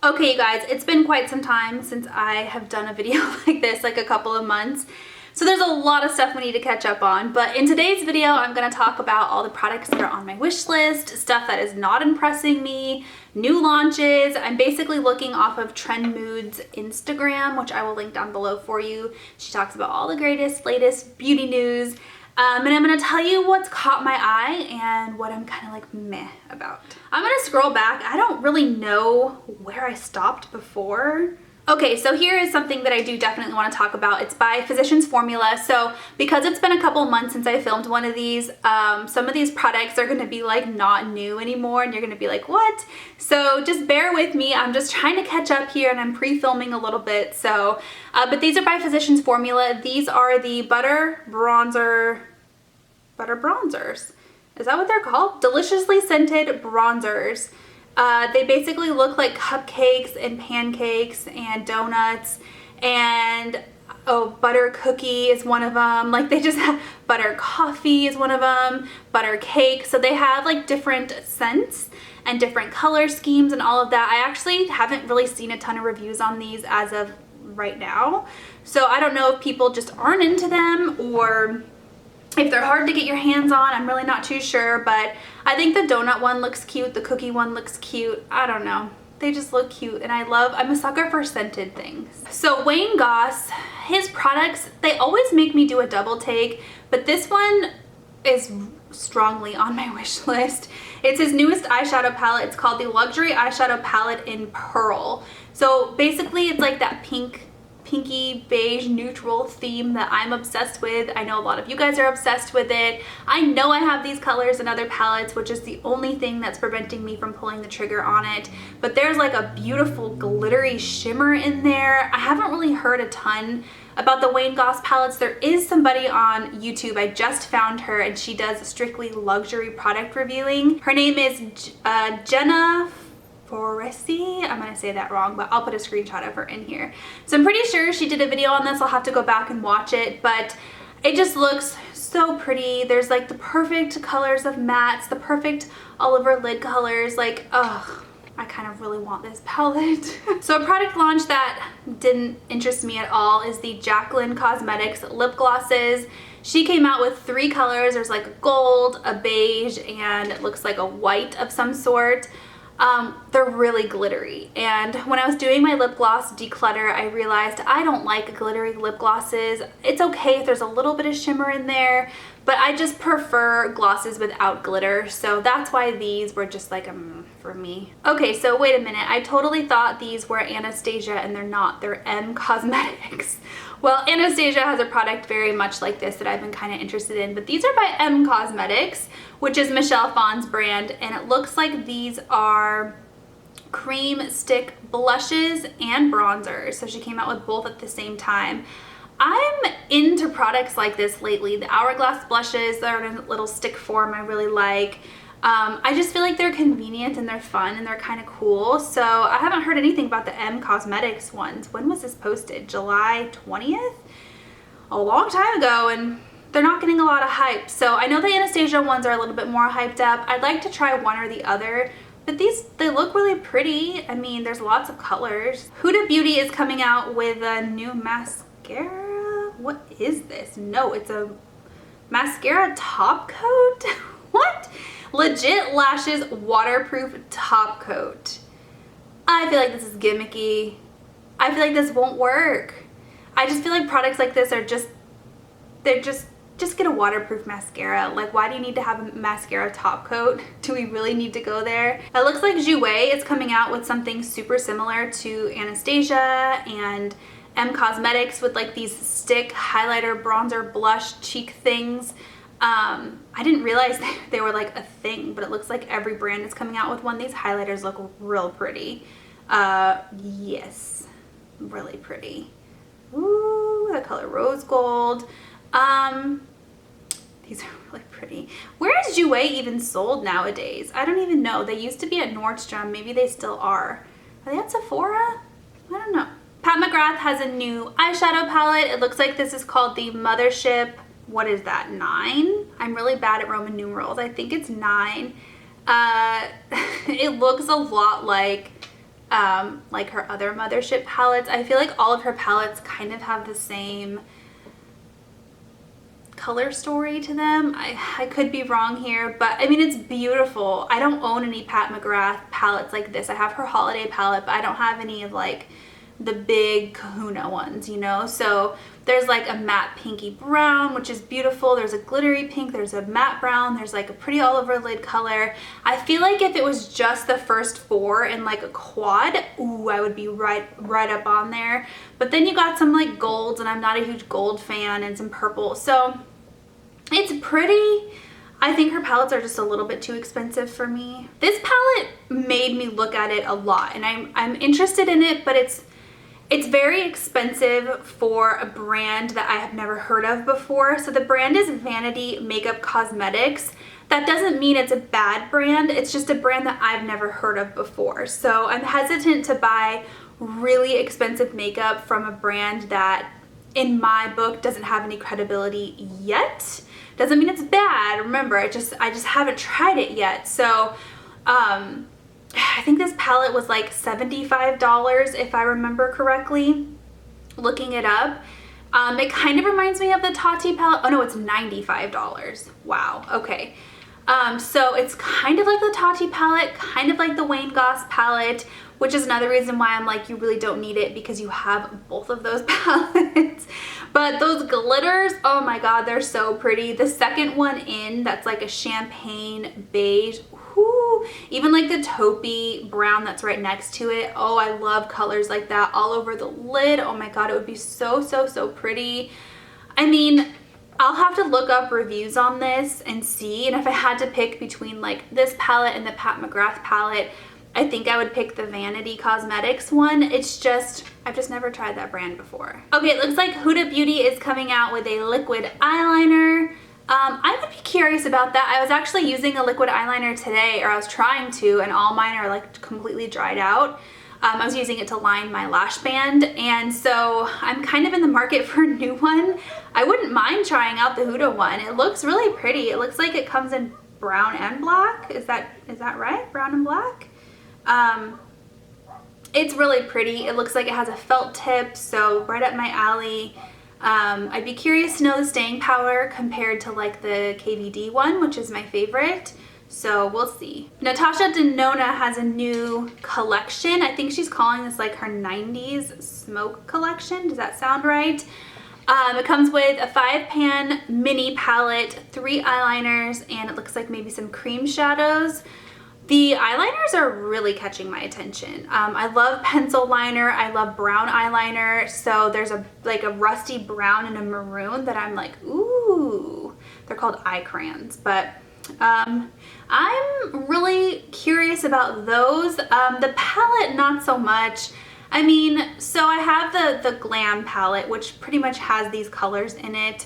Okay, you guys, it's been quite some time since I have done a video like this, like a couple of months. So there's a lot of stuff we need to catch up on, but in today's video, I'm gonna talk about all the products that are on my wish list, stuff that is not impressing me, new launches. I'm basically looking off of Trend Mood's Instagram, which I will link down below for you. She talks about all the greatest, latest beauty news. And I'm gonna tell you what's caught my eye and what I'm kind of like meh about. I'm gonna scroll back. I don't really know where I stopped before. Okay, so here is something that I do definitely want to talk about. It's by Physicians Formula. So because it's been a couple months since I filmed one of these, some of these products are going to be like not new anymore and you're going to be like, what? So just bear with me. I'm just trying to catch up here and I'm pre-filming a little bit. So, but these are by Physicians Formula. These are the butter bronzers. Is that what they're called? Deliciously scented bronzers. They basically look like cupcakes and pancakes and donuts, and butter cookie is one of them. Like they just have butter coffee is one of them, butter cake. So they have like different scents and different color schemes and all of that. I actually haven't really seen a ton of reviews on these as of right now. So I don't know if people just aren't into them or if they're hard to get your hands on. I'm really not too sure, but I think the donut one looks cute. The cookie one looks cute. I don't know. They just look cute and I'm a sucker for scented things. So Wayne Goss, his products, they always make me do a double take, but this one is strongly on my wish list. It's his newest eyeshadow palette. It's called the Luxury Eyeshadow Palette in Pearl. So basically it's like that pinky beige neutral theme that I'm obsessed with. I know a lot of you guys are obsessed with it. I know I have these colors in other palettes, which is the only thing that's preventing me from pulling the trigger on it. But there's like a beautiful glittery shimmer in there. I haven't really heard a ton about the Wayne Goss palettes. There is somebody on YouTube, I just found her, and she does strictly luxury product reviewing. Her name is Jenna Foresi. I'm gonna say that wrong, but I'll put a screenshot of her in here. So I'm pretty sure she did a video on this. I'll have to go back and watch it, but it just looks so pretty. There's like the perfect colors of mattes, the perfect all over lid colors. Like, ugh, I kind of really want this palette. So a product launch that didn't interest me at all is the Jaclyn Cosmetics lip glosses. She came out with 3 colors. There's like a gold, a beige, and it looks like a white of some sort. They're really glittery, and when I was doing my lip gloss declutter, I realized I don't like glittery lip glosses. It's okay if there's a little bit of shimmer in there, but I just prefer glosses without glitter, so that's why these were just like for me. Okay, so wait a minute. I totally thought these were Anastasia, and they're not. They're M Cosmetics. Well, Anastasia has a product very much like this that I've been kind of interested in, but these are by M Cosmetics, which is Michelle Phan's brand, and it looks like these are cream stick blushes and bronzers. So she came out with both at the same time. I'm into products like this lately. The Hourglass blushes, they're in a little stick form, I really like. I just feel like they're convenient and they're fun and they're kind of cool. So I haven't heard anything about the M Cosmetics ones. When was this posted? July 20th? A long time ago, and they're not getting a lot of hype. So I know the Anastasia ones are a little bit more hyped up. I'd like to try one or the other, but these, they look really pretty. I mean, there's lots of colors. Huda Beauty is coming out with a new mascara. What is this? No, it's a mascara top coat? What? Legit Lashes waterproof top coat. I feel like this is gimmicky. I feel like this won't work. I just feel like products like this are just get a waterproof mascara. Like, why do you need to have a mascara top coat? Do we really need to go there? It looks like Jouer is coming out with something super similar to Anastasia and M Cosmetics with like these stick highlighter, bronzer, blush, cheek things. I didn't realize they were like a thing, but it looks like every brand is coming out with one. These highlighters look real pretty. Yes, really pretty. Ooh, the color rose gold. These are really pretty. Where is Jouer even sold nowadays? I don't even know. They used to be at Nordstrom. Maybe they still are. Are they at Sephora? I don't know. Pat McGrath has a new eyeshadow palette. It looks like this is called the Mothership. What is that, 9? I'm really bad at Roman numerals. I think it's 9. It looks a lot like like her other Mothership palettes. I feel like all of her palettes kind of have the same color story to them. I could be wrong here, but I mean, it's beautiful. I don't own any Pat McGrath palettes like this. I have her holiday palette, but I don't have any of like the big kahuna ones, you know? So there's like a matte pinky brown, which is beautiful. There's a glittery pink, there's a matte brown, there's like a pretty all over lid color. I feel like if it was just the first 4 in like a quad, ooh, I would be right up on there. But then you got some like golds, and I'm not a huge gold fan, and some purple. So it's pretty. I think her palettes are just a little bit too expensive for me. This palette made me look at it a lot, and I'm interested in it, but it's very expensive for a brand that I have never heard of before. So the brand is Vanity Makeup Cosmetics. That doesn't mean it's a bad brand. It's just a brand that I've never heard of before. So I'm hesitant to buy really expensive makeup from a brand that, in my book, doesn't have any credibility yet. Doesn't mean it's bad. Remember, I just haven't tried it yet. So I think this palette was like $75 if I remember correctly, looking it up. It kind of reminds me of the Tati palette. Oh no, it's $95. Wow, okay. So it's kind of like the Tati palette, kind of like the Wayne Goss palette, which is another reason why I'm like, you really don't need it, because you have both of those palettes. But those glitters, oh my god, they're so pretty. The second one in, that's like a champagne beige. Whoo, even like the taupey brown that's right next to it. Oh, I love colors like that all over the lid. Oh my god, it would be so, so, so pretty. I mean, I'll have to look up reviews on this and see, and if I had to pick between like this palette and the Pat McGrath palette, I think I would pick the Vanity Cosmetics one. It's just, I've just never tried that brand before. Okay, it looks like Huda Beauty is coming out with a liquid eyeliner. I would be curious about that. I was actually using a liquid eyeliner today, or I was trying to, and all mine are like completely dried out. I was using it to line my lash band, and so I'm kind of in the market for a new one. I wouldn't mind trying out the Huda one. It looks really pretty. It looks like it comes in brown and black. Is that right? Brown and black? It's really pretty. It looks like it has a felt tip, so right up my alley. I'd be curious to know the staying power compared to like the KVD one, which is my favorite. So we'll see. Natasha Denona has a new collection. I think she's calling this like her 90s smoke collection. Does that sound right? It comes with a 5-pan mini palette, 3 eyeliners, and it looks like maybe some cream shadows. The eyeliners are really catching my attention. I love pencil liner. I love brown eyeliner. So there's a rusty brown and a maroon that I'm like, ooh. They're called eye crayons, but I'm really curious about those. The palette, not so much. I mean, so I have the Glam palette, which pretty much has these colors in it.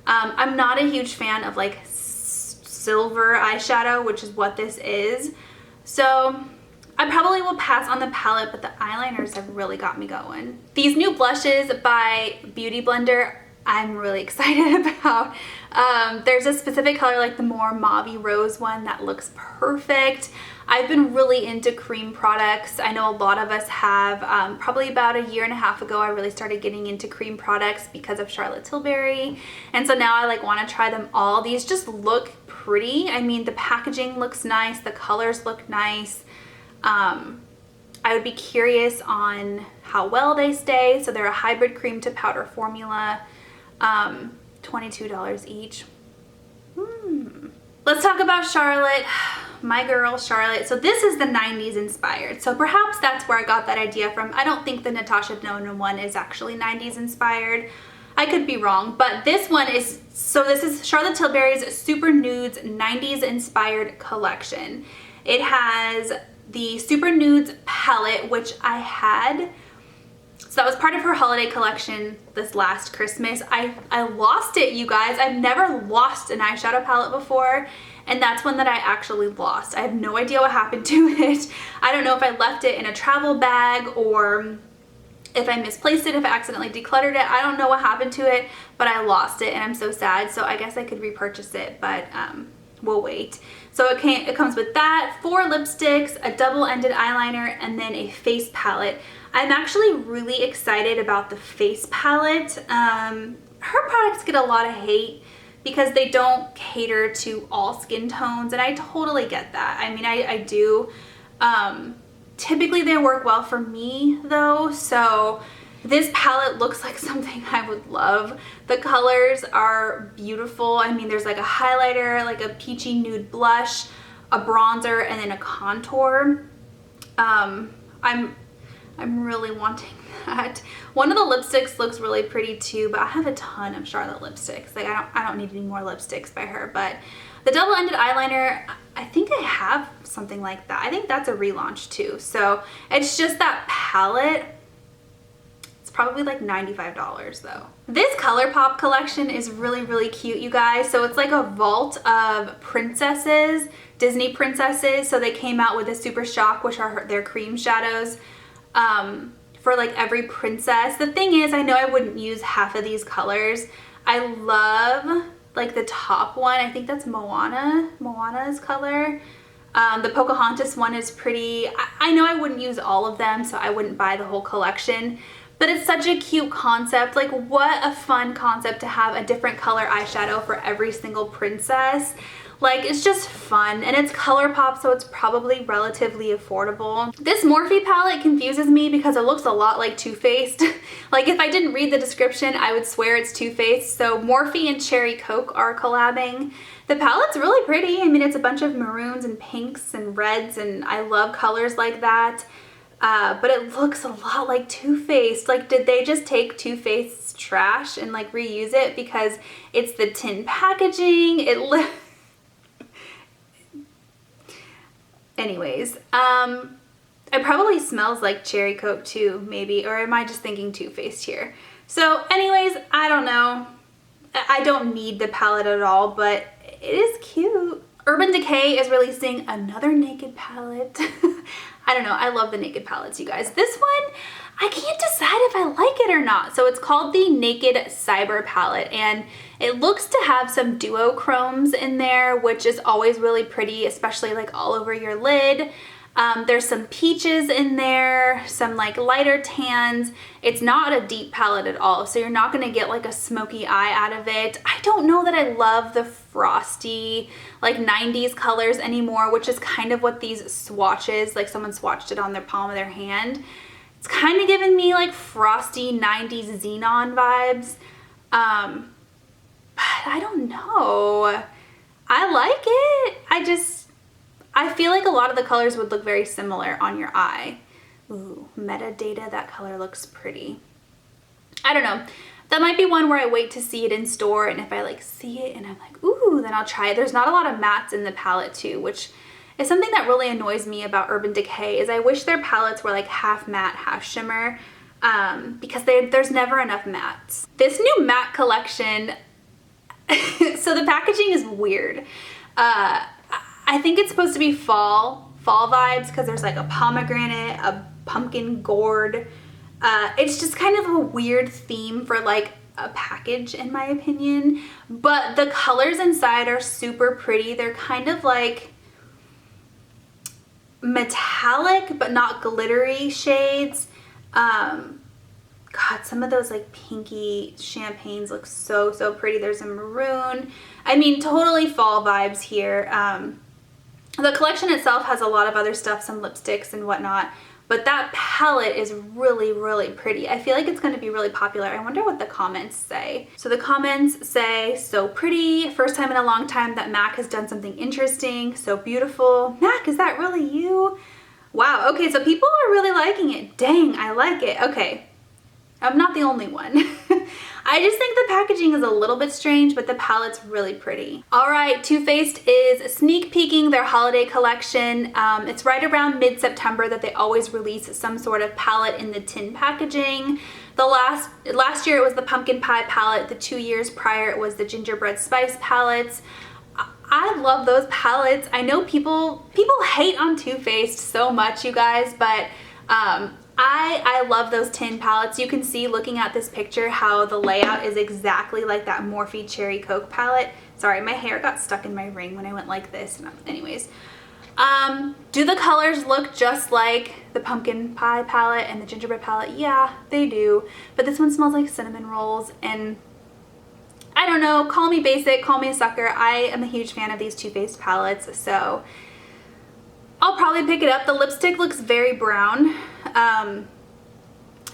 I'm not a huge fan of like silver eyeshadow, which is what this is. So I probably will pass on the palette, but the eyeliners have really got me going. These new blushes by Beauty Blender, I'm really excited about. There's a specific color, like the more mauve rose one, that looks perfect. I've been really into cream products. I know a lot of us have. Probably about a year and a half ago, I really started getting into cream products because of Charlotte Tilbury. And so now I like want to try them all. These just look pretty. I mean, the packaging looks nice. The colors look nice. I would be curious on how well they stay. So they're a hybrid cream to powder formula. $22 each. Let's talk about Charlotte. My girl Charlotte. So this is the 90s inspired. So perhaps that's where I got that idea from. I don't think the Natasha Denona one is actually 90s inspired. I could be wrong, but this one is, so this is Charlotte Tilbury's Super Nudes 90s inspired collection. It has the Super Nudes palette, which I had. So that was part of her holiday collection this last Christmas. I lost it, you guys. I've never lost an eyeshadow palette before, and that's one that I actually lost. I have no idea what happened to it. I don't know if I left it in a travel bag or if I misplaced it, if I accidentally decluttered it. I don't know what happened to it, but I lost it and I'm so sad. So I guess I could repurchase it, but we'll wait. So it comes with that, 4 lipsticks, a double-ended eyeliner, and then a face palette. I'm actually really excited about the face palette. Her products get a lot of hate because they don't cater to all skin tones, and I totally get that. I mean, I do. Typically they work well for me though, so this palette looks like something I would love. The colors are beautiful. I mean, there's like a highlighter, like a peachy nude blush, a bronzer, and then a contour. I'm really wanting that. One of the lipsticks looks really pretty too, but I have a ton of Charlotte lipsticks. Like I don't need any more lipsticks by her, but the double-ended eyeliner, I think I have something like that. I think that's a relaunch too. So it's just that palette. It's probably like $95 though. This ColourPop collection is really, really cute, you guys. So it's like a vault of princesses, Disney princesses. So they came out with a Super Shock, which are their cream shadows. For like every princess. The thing is, I know I wouldn't use half of these colors. I love like the top one. I think that's Moana's color. The Pocahontas one is pretty. I know I wouldn't use all of them, so I wouldn't buy the whole collection, but it's such a cute concept. Like, what a fun concept to have a different color eyeshadow for every single princess. Like, it's just fun, and it's ColourPop, so it's probably relatively affordable. This Morphe palette confuses me because it looks a lot like Too Faced. Like, if I didn't read the description, I would swear it's Too Faced. So Morphe and Cherry Coke are collabing. The palette's really pretty. I mean, it's a bunch of maroons and pinks and reds, and I love colors like that. But it looks a lot like Too Faced. Like, did they just take Too Faced's trash and like reuse it? Because it's the tin packaging. Anyways, it probably smells like Cherry Coke too, maybe, or am I just thinking Too Faced here? So anyways, I don't know. I don't need the palette at all, but it is cute. Urban Decay is releasing another naked palette. I don't know, I love the naked palettes, you guys. This one, I can't decide if I like it or not. So it's called the Naked Cyber palette, and it looks to have some duochromes in there, which is always really pretty, especially like all over your lid. There's some peaches in there, some like lighter tans. It's not a deep palette at all, so you're not gonna get like a smoky eye out of it. I don't know that I love the frosty like 90s colors anymore, which is kind of what these swatches, like someone swatched it on their palm of their hand. It's kind of giving me like frosty 90s xenon vibes. But I don't know. I like it. I feel like a lot of the colors would look very similar on your eye. Ooh, metadata, that color looks pretty. I don't know. That might be one where I wait to see it in store, and if I like see it and I'm like, ooh, then I'll try it. There's not a lot of mattes in the palette too, which is something that really annoys me about Urban Decay, is I wish their palettes were like half matte, half shimmer, because there's never enough mattes. This new matte collection, so the packaging is weird. I think it's supposed to be fall vibes because there's like a pomegranate, a pumpkin gourd. It's just kind of a weird theme for like a package in my opinion, but the colors inside are super pretty. They're kind of like metallic but not glittery shades. God, some of those like pinky champagnes look so pretty. There's a maroon. I mean, totally fall vibes here. The collection itself has a lot of other stuff, some lipsticks and whatnot, but that palette is really pretty. I feel like it's going to be really popular. I wonder what the comments say. So the comments say, so pretty, first time in a long time that MAC has done something interesting, so beautiful. MAC, is that really you? Wow, okay, so people are really liking it. Dang, I like it. Okay, I'm not the only one. I just think the packaging is a little bit strange, but the palette's really pretty. All right, Too Faced is sneak peeking their holiday collection. It's right around mid-September that they always release some sort of palette in the tin packaging. The last year it was the pumpkin pie palette. The 2 years prior it was the gingerbread spice palettes. I love those palettes. I know people hate on Too Faced so much, you guys, but I love those tin palettes. You can see looking at this picture how the layout is exactly like that Morphe Cherry Coke palette. Sorry, my hair got stuck in my ring when I went like this. Anyways, do the colors look just like the pumpkin pie palette and the gingerbread palette? Yeah, they do. But this one smells like cinnamon rolls, and I don't know, call me basic, call me a sucker. I am a huge fan of these Too Faced palettes, so I'll probably pick it up. The lipstick looks very brown,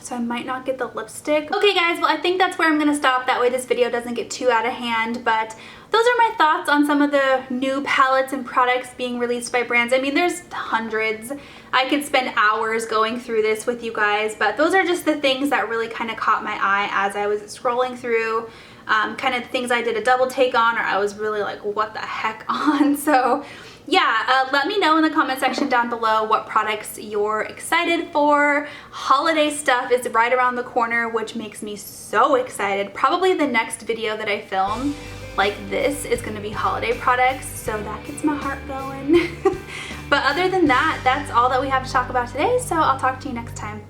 so I might not get the lipstick. Okay guys, well I think that's where I'm gonna stop. That way this video doesn't get too out of hand, but those are my thoughts on some of the new palettes and products being released by brands. I mean, there's hundreds. I could spend hours going through this with you guys, but those are just the things that really kind of caught my eye as I was scrolling through. Kind of things I did a double take on, or I was really like, what the heck on. So yeah, let me know in the comment section down below what products you're excited for. Holiday stuff is right around the corner, which makes me so excited. Probably the next video that I film like this is going to be holiday products, so that gets my heart going. But other than that, that's all that we have to talk about today, so I'll talk to you next time.